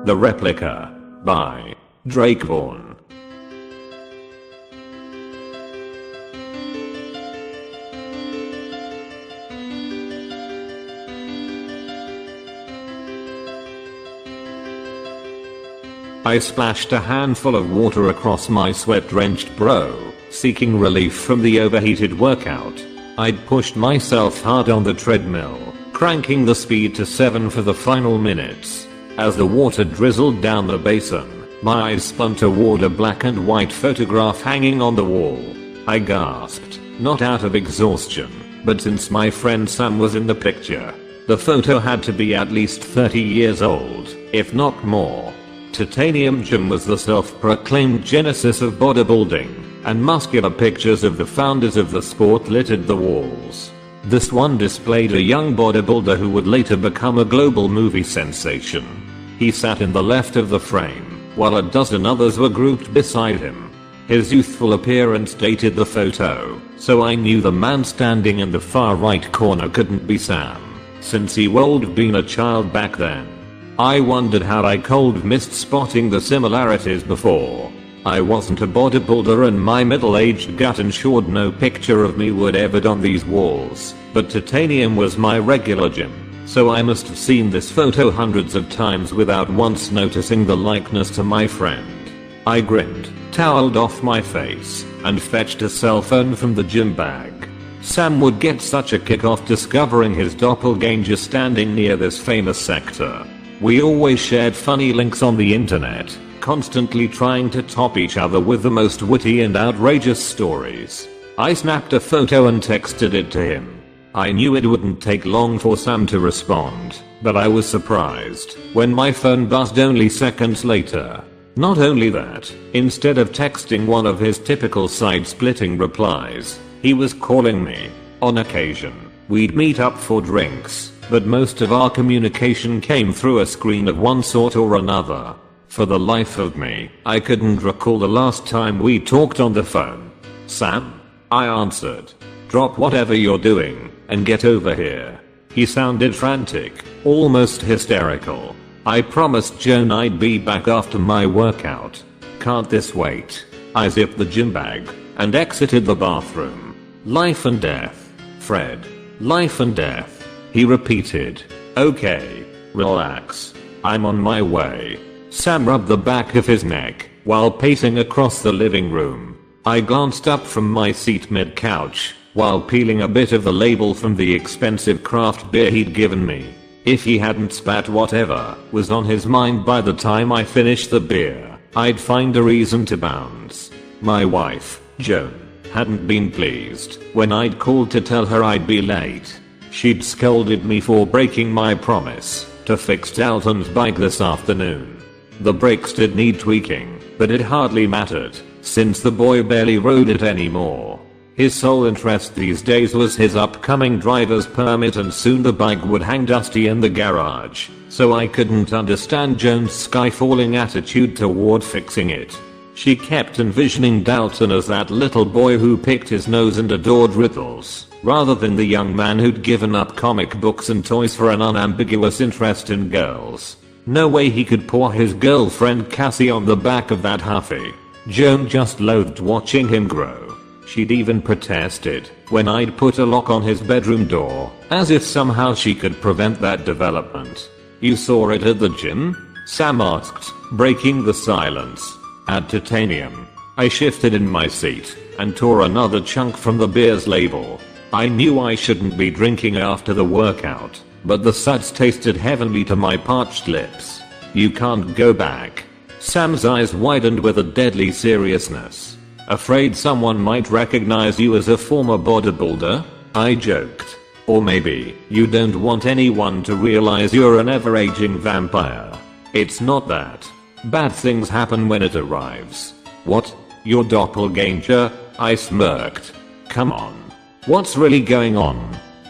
The Replica by Vaughn. I splashed a handful of water across my sweat-drenched bro, seeking relief from the overheated workout. I'd pushed myself hard on the treadmill, cranking the speed to 7 for the final minutes. As the water drizzled down the basin, my eyes spun toward a black and white photograph hanging on the wall. I gasped, not out of exhaustion, but since my friend Sam was in the picture. The photo had to be at least 30 years old, if not more. Titanium Gym was the self-proclaimed genesis of bodybuilding, and muscular pictures of the founders of the sport littered the walls. This one displayed a young bodybuilder who would later become a global movie sensation. He sat in the left of the frame, while a dozen others were grouped beside him. His youthful appearance dated the photo, so I knew the man standing in the far right corner couldn't be Sam, since he would have been a child back then. I wondered how I cold missed spotting the similarities before. I wasn't a bodybuilder and my middle-aged gut ensured no picture of me would ever on these walls, but Titanium was my regular gym, so I must have seen this photo hundreds of times without once noticing the likeness to my friend. I grinned, toweled off my face, and fetched a cell phone from the gym bag. Sam would get such a kick off discovering his doppelganger standing near this famous sector. We always shared funny links on the internet, constantly trying to top each other with the most witty and outrageous stories. I snapped a photo and texted it to him. I knew it wouldn't take long for Sam to respond, but I was surprised when my phone buzzed only seconds later. Not only that, instead of texting one of his typical side-splitting replies, he was calling me. On occasion, we'd meet up for drinks, but most of our communication came through a screen of one sort or another. For the life of me, I couldn't recall the last time we talked on the phone. "Sam?" I answered. "Drop whatever you're doing and get over here." He sounded frantic, almost hysterical. I promised Joan I'd be back after my workout. "Can't this wait?" I zipped the gym bag and exited the bathroom. "Life and death, Fred. Life and death," he repeated. "Okay, relax. I'm on my way." Sam rubbed the back of his neck while pacing across the living room. I glanced up from my seat mid-couch while peeling a bit of the label from the expensive craft beer he'd given me. If he hadn't spat whatever was on his mind by the time I finished the beer, I'd find a reason to bounce. My wife, Joan, hadn't been pleased when I'd called to tell her I'd be late. She'd scolded me for breaking my promise to fix Dalton's bike this afternoon. The brakes did need tweaking, but it hardly mattered, since the boy barely rode it anymore. His sole interest these days was his upcoming driver's permit, and soon the bike would hang dusty in the garage, so I couldn't understand Joan's sky-falling attitude toward fixing it. She kept envisioning Dalton as that little boy who picked his nose and adored riddles, rather than the young man who'd given up comic books and toys for an unambiguous interest in girls. No way he could pour his girlfriend Cassie on the back of that huffy. Joan just loathed watching him grow. She'd even protested when I'd put a lock on his bedroom door, as if somehow she could prevent that development. "You saw it at the gym?" Sam asked, breaking the silence. "At Titanium." I shifted in my seat and tore another chunk from the beer's label. I knew I shouldn't be drinking after the workout, but the suds tasted heavenly to my parched lips. "You can't go back." Sam's eyes widened with a deadly seriousness. "Afraid someone might recognize you as a former bodybuilder?" I joked. "Or maybe you don't want anyone to realize you're an ever-aging vampire." "It's not that. Bad things happen when it arrives." "What? Your doppelganger?" I smirked. "Come on. What's really going on?"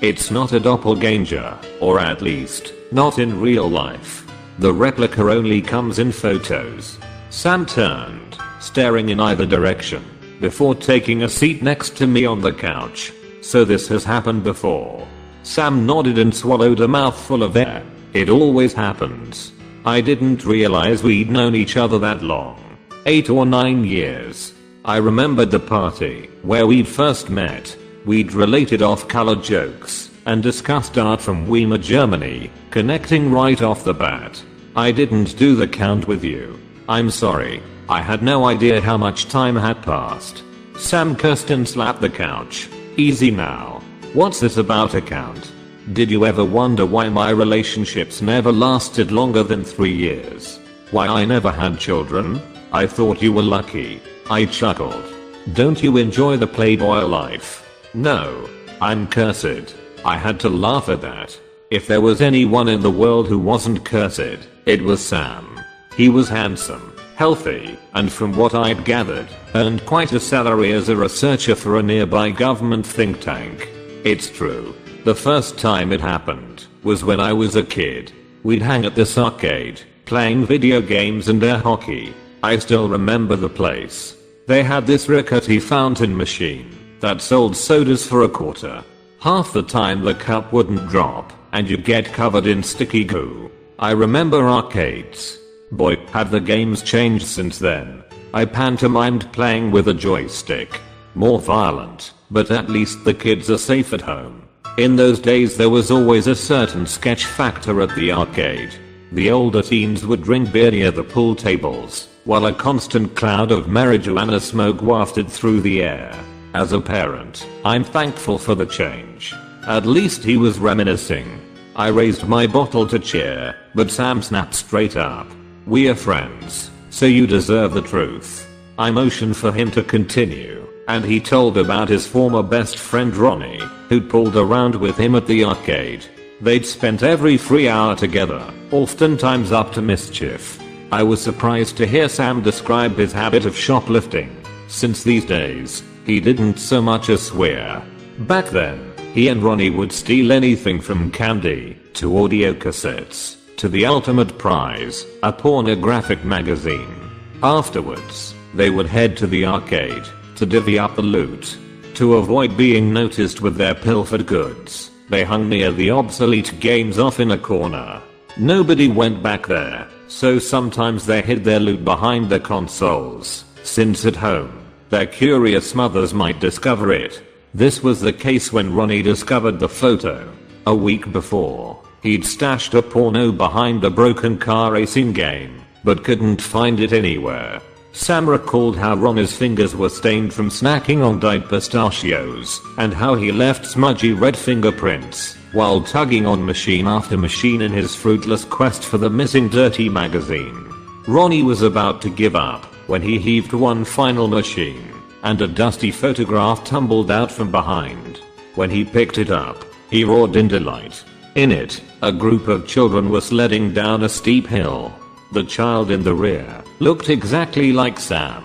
"It's not a doppelganger, or at least, not in real life. The replica only comes in photos." Sam turned, staring in either direction, before taking a seat next to me on the couch. "So this has happened before?" Sam nodded and swallowed a mouthful of air. "It always happens." I didn't realize we'd known each other that long. 8 or 9 years. I remembered the party where we'd first met. We'd related off-color jokes and discussed art from Weimar, Germany, connecting right off the bat. I didn't do the count with you. I'm sorry. I had no idea how much time had passed. Sam Kirsten slapped the couch. Easy now. What's this about a count? Did you ever wonder why my relationships never lasted longer than 3 years? Why I never had children? I thought you were lucky. I chuckled. Don't you enjoy the playboy life? No. I'm cursed. I had to laugh at that. If there was anyone in the world who wasn't cursed, it was Sam. He was handsome, healthy, and from what I'd gathered, earned quite a salary as a researcher for a nearby government think tank. It's true. The first time it happened was when I was a kid. We'd hang at this arcade, playing video games and air hockey. I still remember the place. They had this rickety fountain machine that sold sodas for a quarter. Half the time the cup wouldn't drop, and you'd get covered in sticky goo. I remember arcades. Boy, have the games changed since then. I pantomimed playing with a joystick. More violent, but at least the kids are safe at home. In those days there was always a certain sketch factor at the arcade. The older teens would drink beer near the pool tables, while a constant cloud of marijuana smoke wafted through the air. As a parent, I'm thankful for the change. At least he was reminiscing. I raised my bottle to cheer, but Sam snapped straight up. We are friends, so you deserve the truth. I motioned for him to continue, and he told about his former best friend Ronnie, who'd pulled around with him at the arcade. They'd spent every free hour together, oftentimes up to mischief. I was surprised to hear Sam describe his habit of shoplifting, since these days, he didn't so much as swear. Back then, he and Ronnie would steal anything from candy, to audio cassettes, to the ultimate prize, a pornographic magazine. Afterwards, they would head to the arcade, to divvy up the loot. To avoid being noticed with their pilfered goods, they hung near the obsolete games off in a corner. Nobody went back there, so sometimes they hid their loot behind the consoles, since at home, their curious mothers might discover it. This was the case when Ronnie discovered the photo. A week before, he'd stashed a porno behind a broken car racing game, but couldn't find it anywhere. Sam recalled how Ronnie's fingers were stained from snacking on dyed pistachios, and how he left smudgy red fingerprints while tugging on machine after machine in his fruitless quest for the missing dirty magazine. Ronnie was about to give up when he heaved one final machine, and a dusty photograph tumbled out from behind. When he picked it up, he roared in delight. In it, a group of children were sledding down a steep hill. The child in the rear looked exactly like Sam.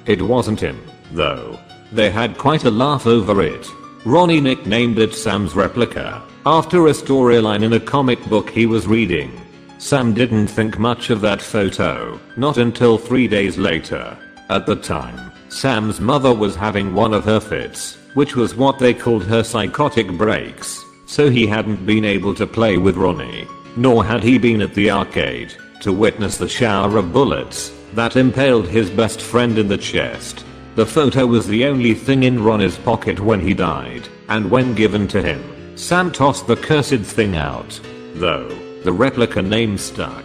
It wasn't him, though. They had quite a laugh over it. Ronnie nicknamed it Sam's Replica, after a storyline in a comic book he was reading. Sam didn't think much of that photo, not until 3 days later. At the time, Sam's mother was having one of her fits, which was what they called her psychotic breaks, so he hadn't been able to play with Ronnie, nor had he been at the arcade to witness the shower of bullets that impaled his best friend in the chest. The photo was the only thing in Ronnie's pocket when he died, and when given to him, Sam tossed the cursed thing out. Though, the replica name stuck.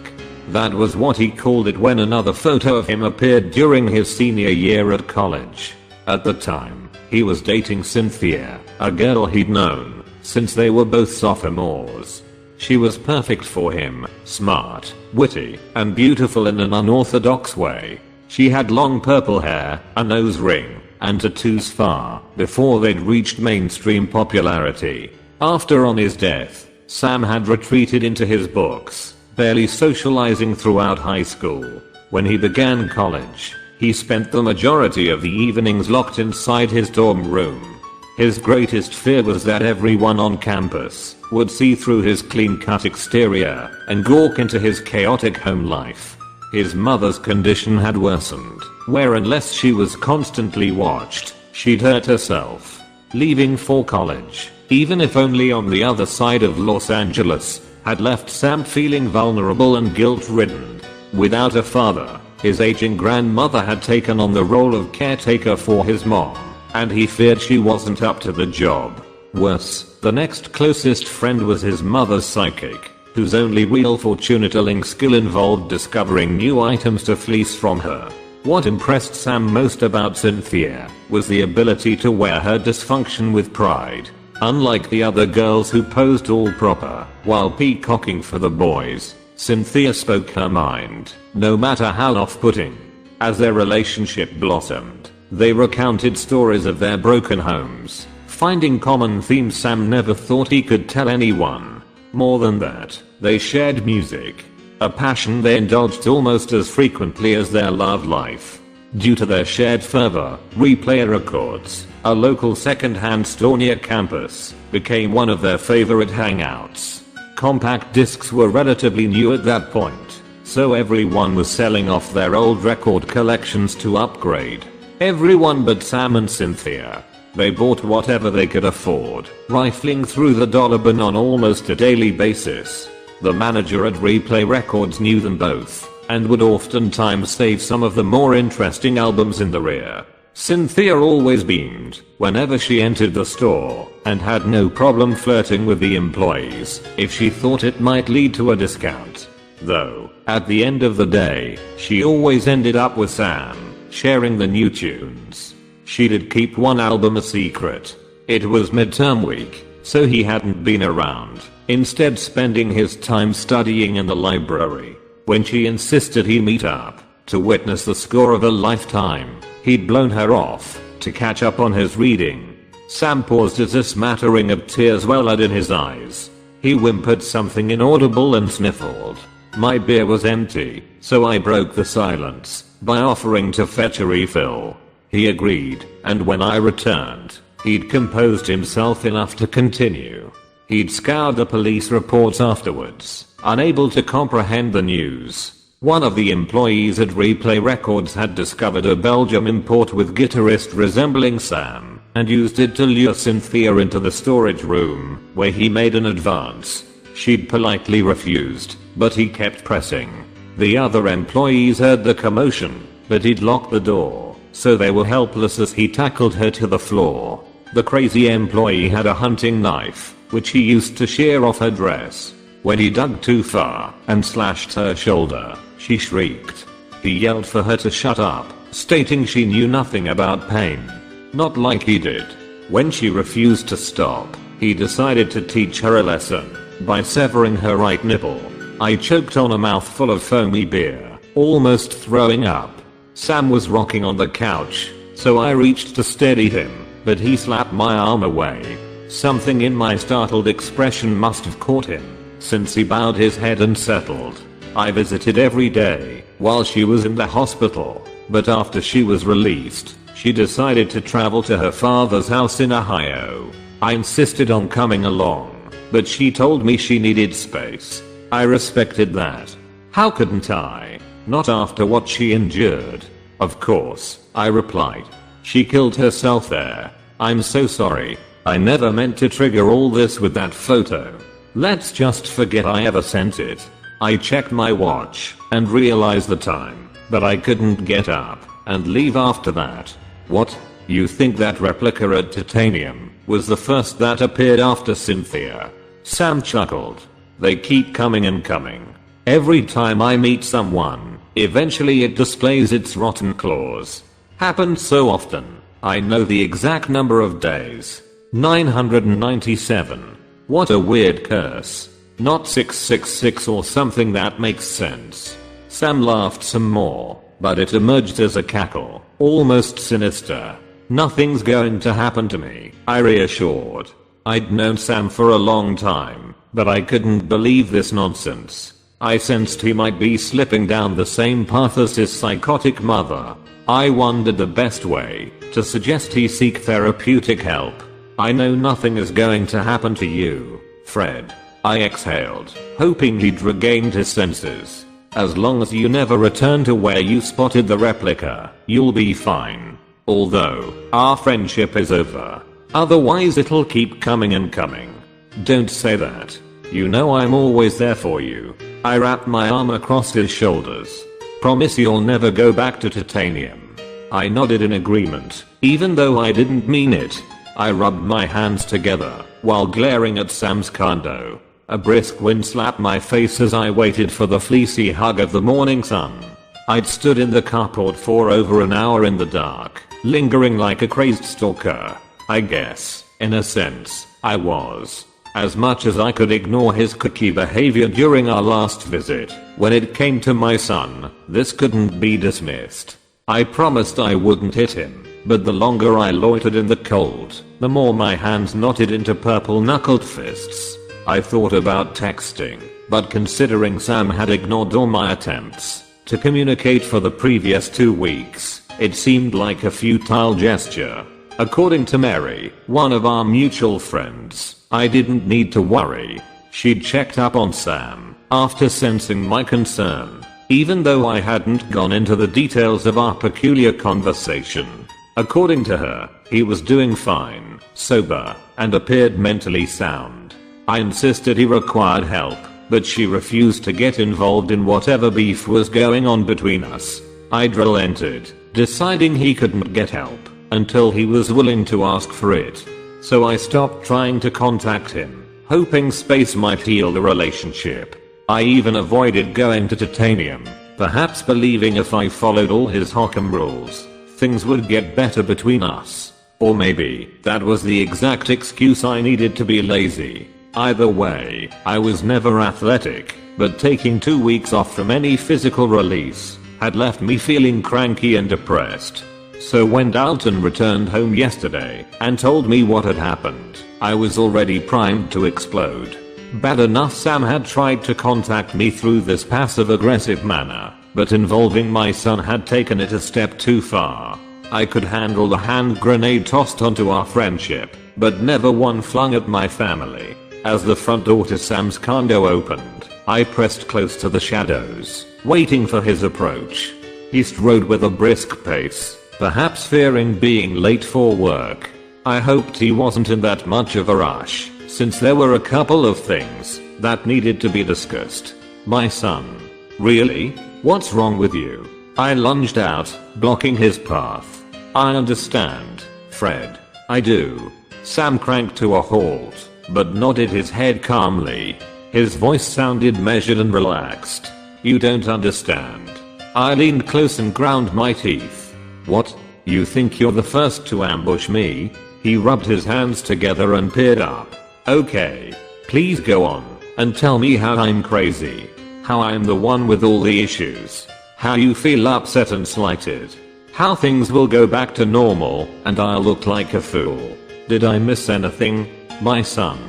That was what he called it when another photo of him appeared during his senior year at college. At the time, he was dating Cynthia, a girl he'd known since they were both sophomores. She was perfect for him, smart, witty, and beautiful in an unorthodox way. She had long purple hair, a nose ring, and tattoos far before they'd reached mainstream popularity. After Ronnie's death, Sam had retreated into his books, barely socializing throughout high school. When he began college, he spent the majority of the evenings locked inside his dorm room. His greatest fear was that everyone on campus would see through his clean-cut exterior and gawk into his chaotic home life. His mother's condition had worsened, where unless she was constantly watched, she'd hurt herself. Leaving for college, even if only on the other side of Los Angeles, had left Sam feeling vulnerable and guilt-ridden. Without a father, his aging grandmother had taken on the role of caretaker for his mom, and he feared she wasn't up to the job. Worse, the next closest friend was his mother's psychic, whose only real fortune-telling skill involved discovering new items to fleece from her. What impressed Sam most about Cynthia was the ability to wear her dysfunction with pride. Unlike the other girls who posed all proper while peacocking for the boys, Cynthia spoke her mind, no matter how off-putting. As their relationship blossomed, they recounted stories of their broken homes, finding common themes Sam never thought he could tell anyone. More than that, they shared music, a passion they indulged almost as frequently as their love life. Due to their shared fervor, Replica Records, a local second-hand store near campus, became one of their favorite hangouts. Compact discs were relatively new at that point, so everyone was selling off their old record collections to upgrade. Everyone but Sam and Cynthia. They bought whatever they could afford, rifling through the dollar bin on almost a daily basis. The manager at Replay Records knew them both, and would oftentimes save some of the more interesting albums in the rear. Cynthia always beamed whenever she entered the store, and had no problem flirting with the employees if she thought it might lead to a discount. Though, at the end of the day, she always ended up with Sam, sharing the new tunes. She did keep one album a secret. It was midterm week, so he hadn't been around, instead spending his time studying in the library. When she insisted he meet up to witness the score of a lifetime, he'd blown her off to catch up on his reading. Sam paused as a smattering of tears welled in his eyes. He whimpered something inaudible and sniffled. My beer was empty, so I broke the silence by offering to fetch a refill. He agreed, and when I returned, he'd composed himself enough to continue. He'd scoured the police reports afterwards, unable to comprehend the news. One of the employees at Replay Records had discovered a Belgium import with guitarist resembling Sam, and used it to lure Cynthia into the storage room, where he made an advance. She'd politely refused, but he kept pressing. The other employees heard the commotion, but he'd locked the door, so they were helpless as he tackled her to the floor. The crazy employee had a hunting knife, which he used to shear off her dress. When he dug too far and slashed her shoulder, she shrieked. He yelled for her to shut up, stating she knew nothing about pain. Not like he did. When she refused to stop, he decided to teach her a lesson by severing her right nipple. I choked on a mouthful of foamy beer, almost throwing up. Sam was rocking on the couch, so I reached to steady him, but he slapped my arm away. Something in my startled expression must have caught him, since he bowed his head and settled. I visited every day while she was in the hospital, but after she was released, she decided to travel to her father's house in Ohio. I insisted on coming along, but she told me she needed space. I respected that. How couldn't I? Not after what she endured. Of course, I replied. She killed herself there. I'm so sorry. I never meant to trigger all this with that photo. Let's just forget I ever sent it. I checked my watch and realized the time, but I couldn't get up and leave after that. What? You think that replica at Titanium was the first that appeared after Cynthia? Sam chuckled. They keep coming and coming. Every time I meet someone, eventually it displays its rotten claws. Happens so often. I know the exact number of days. 997. What a weird curse. Not 666 or something that makes sense. Sam laughed some more, but it emerged as a cackle, almost sinister. Nothing's going to happen to me, I reassured. I'd known Sam for a long time, but I couldn't believe this nonsense. I sensed he might be slipping down the same path as his psychotic mother. I wondered the best way to suggest he seek therapeutic help. I know nothing is going to happen to you, Fred. I exhaled, hoping he'd regained his senses. As long as you never return to where you spotted the replica, you'll be fine. Although, our friendship is over. Otherwise it'll keep coming and coming. Don't say that. You know I'm always there for you. I wrapped my arm across his shoulders. Promise you'll never go back to titanium. I nodded in agreement, even though I didn't mean it. I rubbed my hands together while glaring at Sam's condo. A brisk wind slapped my face as I waited for the fleecy hug of the morning sun. I'd stood in the carport for over an hour in the dark, lingering like a crazed stalker. I guess, in a sense, I was. As much as I could ignore his cookie behavior during our last visit, when it came to my son, this couldn't be dismissed. I promised I wouldn't hit him, but the longer I loitered in the cold, the more my hands knotted into purple-knuckled fists. I thought about texting, but considering Sam had ignored all my attempts to communicate for the previous 2 weeks, it seemed like a futile gesture. According to Mary, one of our mutual friends, I didn't need to worry. She'd checked up on Sam after sensing my concern, even though I hadn't gone into the details of our peculiar conversation. According to her, he was doing fine, sober, and appeared mentally sound. I insisted he required help, but she refused to get involved in whatever beef was going on between us. I'd relented, deciding he couldn't get help until he was willing to ask for it. So I stopped trying to contact him, hoping space might heal the relationship. I even avoided going to titanium, perhaps believing if I followed all his Hock'em rules, things would get better between us. Or maybe that was the exact excuse I needed to be lazy. Either way, I was never athletic, but taking 2 weeks off from any physical release had left me feeling cranky and depressed. So when Dalton returned home yesterday and told me what had happened, I was already primed to explode. Bad enough Sam had tried to contact me through this passive-aggressive manner, but involving my son had taken it a step too far. I could handle the hand grenade tossed onto our friendship, but never one flung at my family. As the front door to Sam's condo opened, I pressed close to the shadows, waiting for his approach. He strode with a brisk pace, perhaps fearing being late for work. I hoped he wasn't in that much of a rush, since there were a couple of things that needed to be discussed. My son. Really? What's wrong with you? I lunged out, blocking his path. I understand, Fred. I do. Sam cranked to a halt, but nodded his head calmly. His voice sounded measured and relaxed. You don't understand. I leaned close and ground my teeth. What? You think you're the first to ambush me? He rubbed his hands together and peered up. Okay. Please go on, and tell me how I'm crazy. How I'm the one with all the issues. How you feel upset and slighted. How things will go back to normal, and I'll look like a fool. Did I miss anything? My son.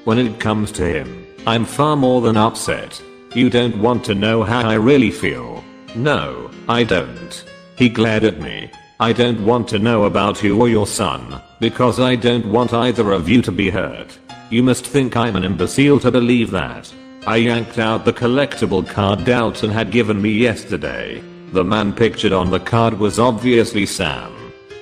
When it comes to him, I'm far more than upset. You don't want to know how I really feel. No, I don't. He glared at me. I don't want to know about you or your son, because I don't want either of you to be hurt. You must think I'm an imbecile to believe that. I yanked out the collectible card Dalton had given me yesterday. The man pictured on the card was obviously Sam.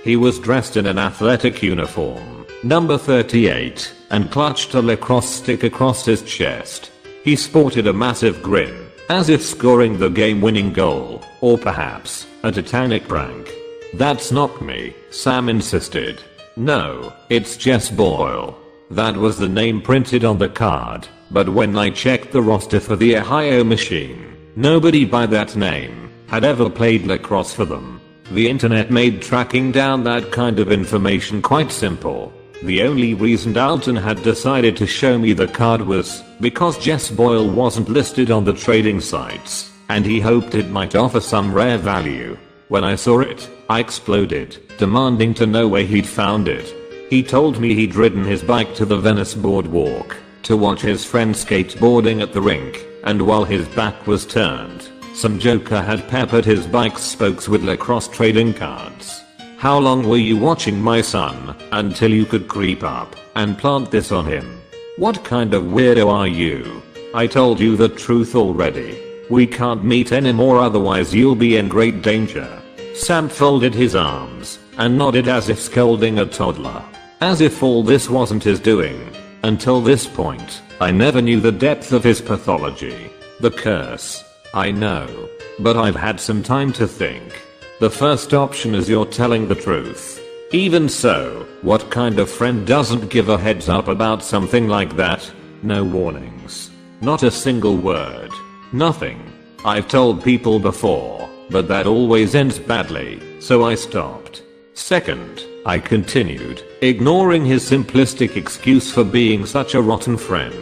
He was dressed in an athletic uniform, number 38, and clutched a lacrosse stick across his chest. He sported a massive grin, as if scoring the game-winning goal, or perhaps a Titanic prank. That's not me, Sam insisted. No, it's Jess Boyle. That was the name printed on the card, but when I checked the roster for the Ohio machine, nobody by that name had ever played lacrosse for them. The internet made tracking down that kind of information quite simple. The only reason Dalton had decided to show me the card was because Jess Boyle wasn't listed on the trading sites, and he hoped it might offer some rare value. When I saw it, I exploded, demanding to know where he'd found it. He told me he'd ridden his bike to the Venice boardwalk to watch his friend skateboarding at the rink, and while his back was turned, some joker had peppered his bike's spokes with lacrosse trading cards. How long were you watching my son until you could creep up and plant this on him? What kind of weirdo are you? I told you the truth already. We can't meet anymore, otherwise you'll be in great danger. Sam folded his arms and nodded as if scolding a toddler. As if all this wasn't his doing. Until this point, I never knew the depth of his pathology. The curse. I know. But I've had some time to think. The first option is you're telling the truth. Even so, what kind of friend doesn't give a heads up about something like that? No warnings. Not a single word. Nothing. I've told people before, but that always ends badly, so I stopped. Second, I continued, ignoring his simplistic excuse for being such a rotten friend.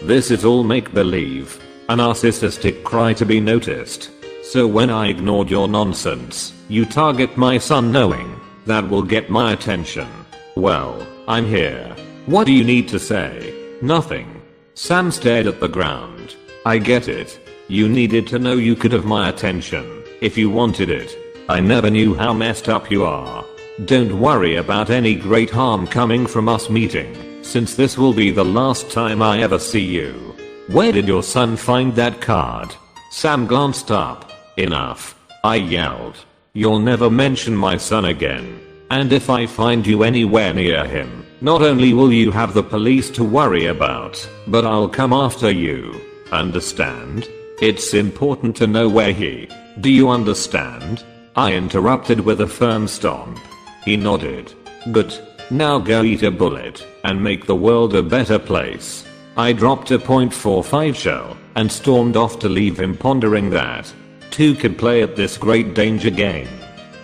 This is all make-believe. A narcissistic cry to be noticed. So when I ignored your nonsense, you target my son knowing that will get my attention. Well, I'm here. What do you need to say? Nothing. Sam stared at the ground. I get it. You needed to know you could have my attention, if you wanted it. I never knew how messed up you are. Don't worry about any great harm coming from us meeting, since this will be the last time I ever see you. Where did your son find that card? Sam glanced up. Enough. I yelled. You'll never mention my son again. And if I find you anywhere near him, not only will you have the police to worry about, but I'll come after you. Understand? It's important to know where he. Do you understand? I interrupted with a firm stomp. He nodded. Good. Now go eat a bullet and make the world a better place. I dropped a .45 shell and stormed off to leave him pondering that two could play at this great danger game.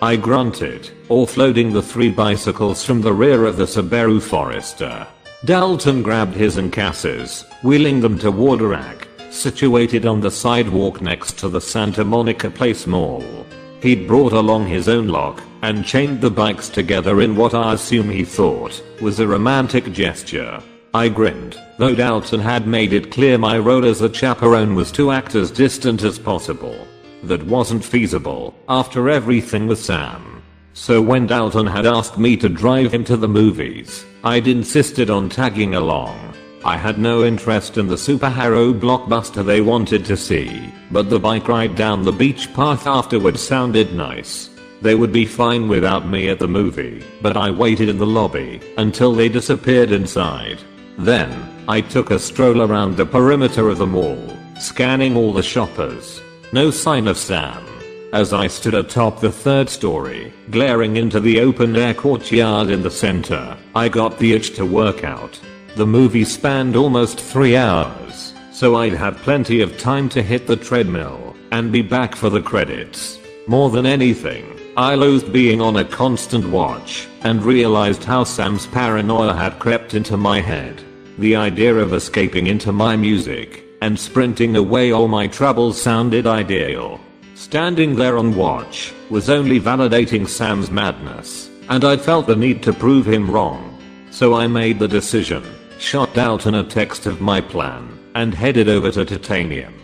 I grunted, offloading the 3 bicycles from the rear of the Subaru Forester. Dalton grabbed his and Cass's, wheeling them toward a rack situated on the sidewalk next to the Santa Monica Place Mall. He'd brought along his own lock and chained the bikes together in what I assume he thought was a romantic gesture. I grinned, though Dalton had made it clear my role as a chaperone was to act as distant as possible. That wasn't feasible after everything with Sam. So when Dalton had asked me to drive him to the movies, I'd insisted on tagging along. I had no interest in the superhero blockbuster they wanted to see, but the bike ride down the beach path afterwards sounded nice. They would be fine without me at the movie, but I waited in the lobby until they disappeared inside. Then, I took a stroll around the perimeter of the mall, scanning all the shoppers. No sign of Sam. As I stood atop the 3rd story, glaring into the open-air courtyard in the center, I got the itch to work out. The movie spanned almost 3 hours, so I'd have plenty of time to hit the treadmill and be back for the credits. More than anything, I loathed being on a constant watch and realized how Sam's paranoia had crept into my head. The idea of escaping into my music and sprinting away all my troubles sounded ideal. Standing there on watch was only validating Sam's madness, and I felt the need to prove him wrong. So I made the decision, shot Dalton a text of my plan, and headed over to Titanium.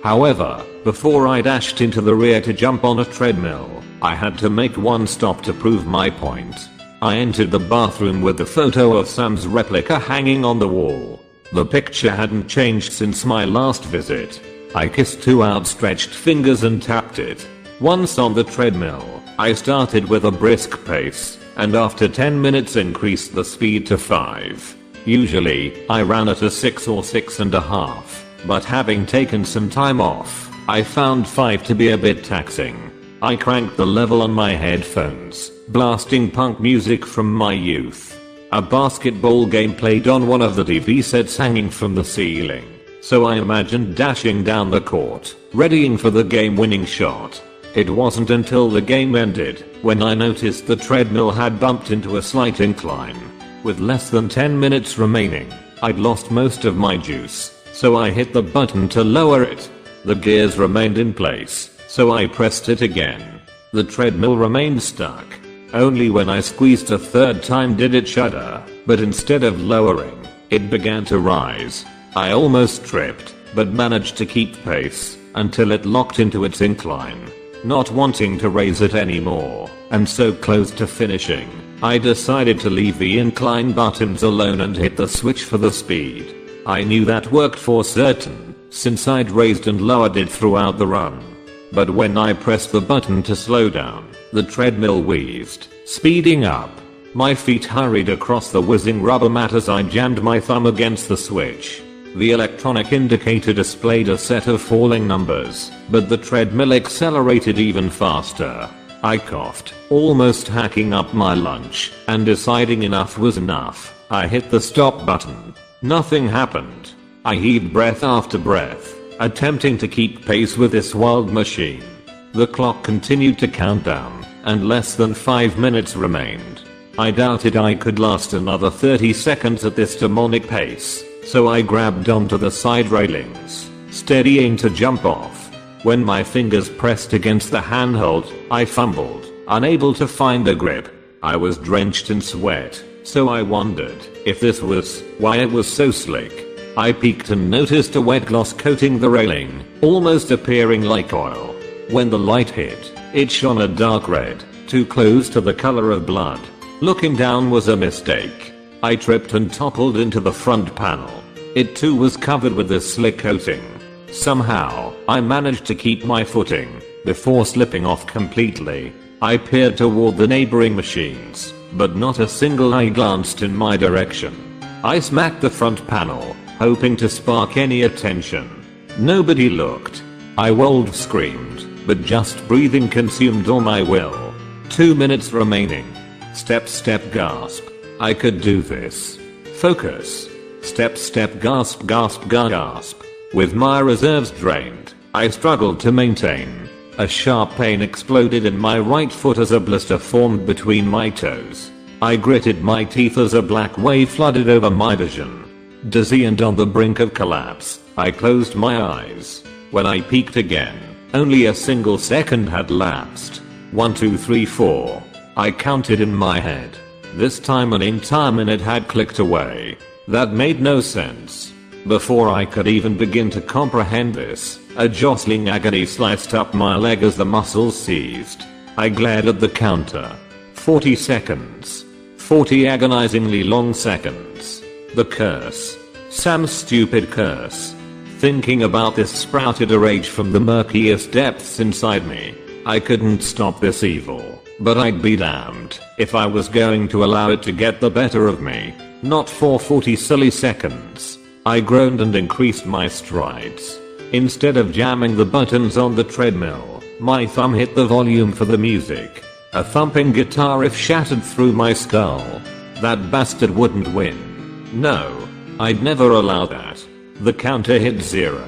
However, before I dashed into the rear to jump on a treadmill, I had to make one stop to prove my point. I entered the bathroom with the photo of Sam's replica hanging on the wall. The picture hadn't changed since my last visit. I kissed 2 outstretched fingers and tapped it. Once on the treadmill, I started with a brisk pace, and after 10 minutes increased the speed to 5. Usually, I ran at a 6 or 6.5, but having taken some time off, I found 5 to be a bit taxing. I cranked the level on my headphones, blasting punk music from my youth. A basketball game played on one of the TV sets hanging from the ceiling, so I imagined dashing down the court, readying for the game-winning shot. It wasn't until the game ended when I noticed the treadmill had bumped into a slight incline. With less than 10 minutes remaining, I'd lost most of my juice, so I hit the button to lower it. The gears remained in place, so I pressed it again. The treadmill remained stuck. Only when I squeezed a 3rd time did it shudder, but instead of lowering, it began to rise. I almost tripped, but managed to keep pace until it locked into its incline. Not wanting to raise it anymore, and so close to finishing, I decided to leave the incline buttons alone and hit the switch for the speed. I knew that worked for certain, since I'd raised and lowered it throughout the run. But when I pressed the button to slow down, the treadmill wheezed, speeding up. My feet hurried across the whizzing rubber mat as I jammed my thumb against the switch. The electronic indicator displayed a set of falling numbers, but the treadmill accelerated even faster. I coughed, almost hacking up my lunch, and deciding enough was enough, I hit the stop button. Nothing happened. I heaved breath after breath, attempting to keep pace with this wild machine. The clock continued to count down, and less than 5 minutes remained. I doubted I could last another 30 seconds at this demonic pace, so I grabbed onto the side railings, steadying to jump off. When my fingers pressed against the handhold, I fumbled, unable to find a grip. I was drenched in sweat, so I wondered if this was why it was so slick. I peeked and noticed a wet gloss coating the railing, almost appearing like oil. When the light hit, it shone a dark red, too close to the color of blood. Looking down was a mistake. I tripped and toppled into the front panel. It too was covered with this slick coating. Somehow, I managed to keep my footing before slipping off completely. I peered toward the neighboring machines, but not a single eye glanced in my direction. I smacked the front panel, hoping to spark any attention. Nobody looked. I wolf screamed, but just breathing consumed all my will. 2 minutes remaining. Step step gasp. I could do this. Focus. Step step gasp gasp gasp. With my reserves drained, I struggled to maintain. A sharp pain exploded in my right foot as a blister formed between my toes. I gritted my teeth as a black wave flooded over my vision. Dizzy and on the brink of collapse, I closed my eyes. When I peeked again, only a single second had lapsed. 1 2 3 4. I counted in my head. This time an entire minute had clicked away. That made no sense. Before I could even begin to comprehend this, a jostling agony sliced up my leg as the muscles seized. I glared at the counter. 40 seconds. 40 agonizingly long seconds. The curse. Sam's stupid curse. Thinking about this sprouted a rage from the murkiest depths inside me. I couldn't stop this evil, but I'd be damned if I was going to allow it to get the better of me. Not for 40 silly seconds. I groaned and increased my strides. Instead of jamming the buttons on the treadmill, my thumb hit the volume for the music. A thumping guitar riff shattered through my skull. That bastard wouldn't win. No, I'd never allow that. The counter hit 0.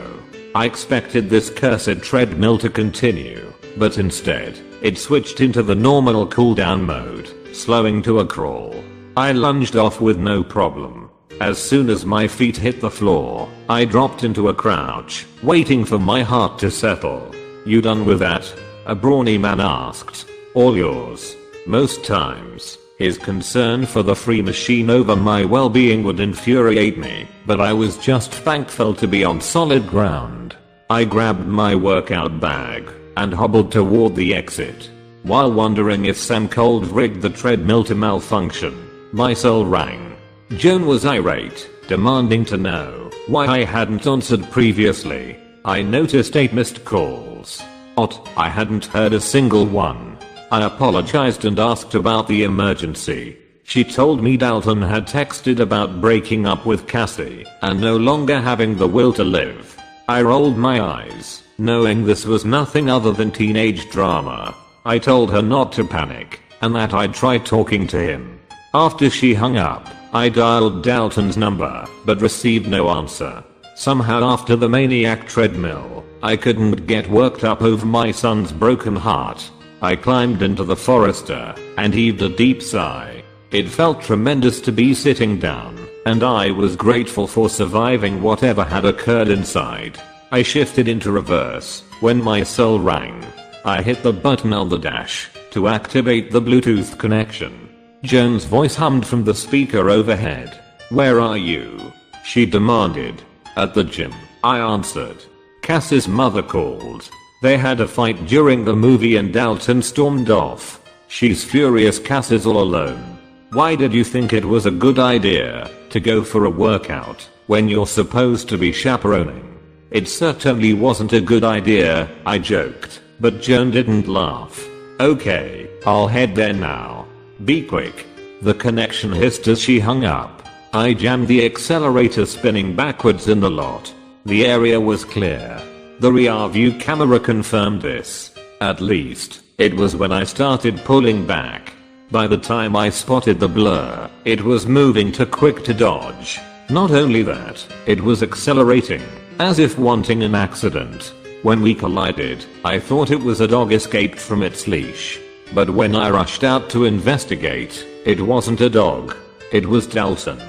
I expected this cursed treadmill to continue, but instead, it switched into the normal cooldown mode, slowing to a crawl. I lunged off with no problem. As soon as my feet hit the floor, I dropped into a crouch, waiting for my heart to settle. You done with that? A brawny man asked. All yours. Most times, his concern for the free machine over my well-being would infuriate me, but I was just thankful to be on solid ground. I grabbed my workout bag and hobbled toward the exit. While wondering if Sam cold rigged the treadmill to malfunction, my cell rang. Joan was irate, demanding to know why I hadn't answered previously. I noticed 8 missed calls. I hadn't heard a single one. I apologized and asked about the emergency. She told me Dalton had texted about breaking up with Cassie and no longer having the will to live. I rolled my eyes, knowing this was nothing other than teenage drama. I told her not to panic and that I'd try talking to him. After she hung up, I dialed Dalton's number, but received no answer. Somehow after the maniac treadmill, I couldn't get worked up over my son's broken heart. I climbed into the Forester and heaved a deep sigh. It felt tremendous to be sitting down, and I was grateful for surviving whatever had occurred inside. I shifted into reverse when my cell rang. I hit the button on the dash to activate the Bluetooth connection. Joan's voice hummed from the speaker overhead. Where are you? She demanded. At the gym, I answered. Cass's mother called. They had a fight during the movie and Dalton stormed off. She's furious Cass is all alone. Why did you think it was a good idea to go for a workout when you're supposed to be chaperoning? It certainly wasn't a good idea, I joked, but Joan didn't laugh. Okay, I'll head there now. Be quick. The connection hissed as she hung up. I jammed the accelerator spinning backwards in the lot. The area was clear. The rear view camera confirmed this. At least, it was when I started pulling back. By the time I spotted the blur, it was moving too quick to dodge. Not only that, it was accelerating, as if wanting an accident. When we collided, I thought it was a dog escaped from its leash. But when I rushed out to investigate, it wasn't a dog. It was Dalton.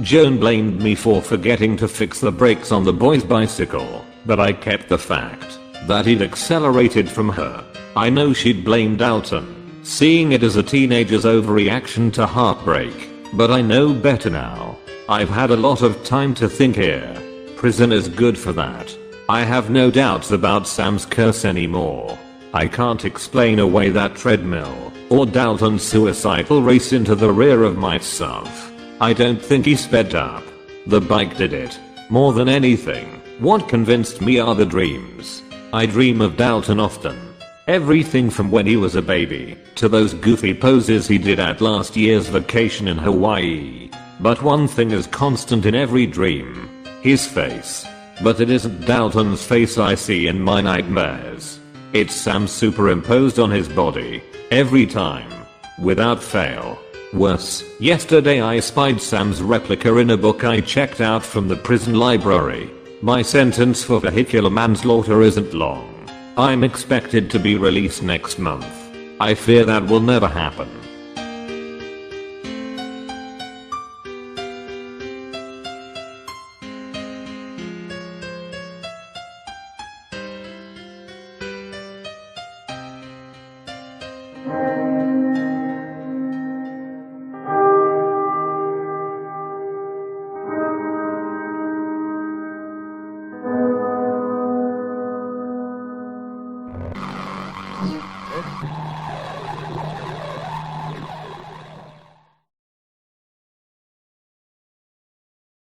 Joan blamed me for forgetting to fix the brakes on the boy's bicycle, but I kept the fact that he'd accelerated from her. I know she'd blame Dalton, seeing it as a teenager's overreaction to heartbreak, but I know better now. I've had a lot of time to think here. Prison is good for that. I have no doubts about Sam's curse anymore. I can't explain away that treadmill, or Dalton's suicidal race into the rear of my SUV. I don't think he sped up. The bike did it. More than anything, what convinced me are the dreams. I dream of Dalton often. Everything from when he was a baby, to those goofy poses he did at last year's vacation in Hawaii. But one thing is constant in every dream. His face. But it isn't Dalton's face I see in my nightmares. It's Sam superimposed on his body. Every time. Without fail. Worse, yesterday I spied Sam's replica in a book I checked out from the prison library. My sentence for vehicular manslaughter isn't long. I'm expected to be released next month. I fear that will never happen.